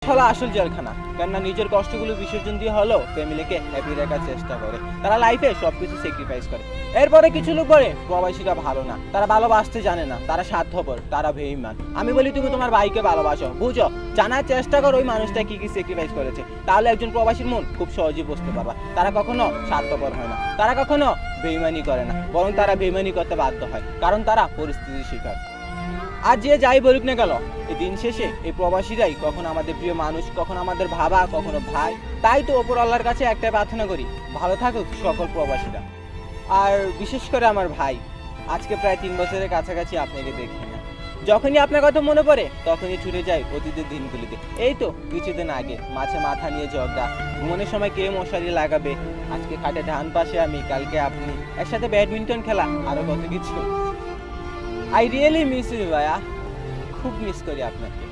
হলো আসল জেলখানা। কেননা নিজের কষ্টগুলো বিসর্জন দিয়ে হলেও ফ্যামিলিকে হ্যাপি রাখার চেষ্টা করে। তারা লাইফে সবকিছু স্যাক্রিফাইস করে। এরপরে কিছু লোক বলে প্রবাসীরা ভালো না, তারা ভালোবাসতে জানে না, তারা স্বার্থপর, তারা বেঈমান। আমি বলি তুমি তোমার ভাইকে ভালোবাসো, বুঝো, জানার চেষ্টা করো ওই মানুষটা কি কি স্যাক্রিফাইস করেছে। তাহলে একজন প্রবাসীর মন খুব সহজেই বুঝতে পারবা। তারা কখনো স্বার্থপর হয় না, তারা কখনো বেঈমানি করে না, বরং তারা বেঈমানি করতে বাধ্য হয়, কারণ তারা পরিস্থিতির শিকার। আর যে যাই বলুক না কেন, এই দিন শেষে এই প্রবাসীরাই কখনো আমাদের প্রিয় মানুষ, কখনো আমাদের বাবা, কখনো ভাই। তাই তো ওপর আল্লাহর কাছে একটাই প্রার্থনা করি, ভালো থাকুক সকল প্রবাসীরা। আর বিশেষ করে আমার ভাই, আজকে প্রায় 3 বছরের কাছাকাছি আপনাকে দেখি না। যখনই আপনার কথা মনে পড়ে তখনই ছুটে যায় অতীতের দিনগুলিতে। এই তো কিছুদিন আগে মাছে মাথা নিয়ে ঝগড়া, ঘুমানোর সময় কে মশারি লাগাবে, আজকে খাটে ডান পাশে আমি, কালকে আপনি, একসাথে ব্যাডমিন্টন খেলা, আরো কত কিছু। আই রিয়েলি মিস ইউ ভাইয়া, খুব মিস করি আপনাকে।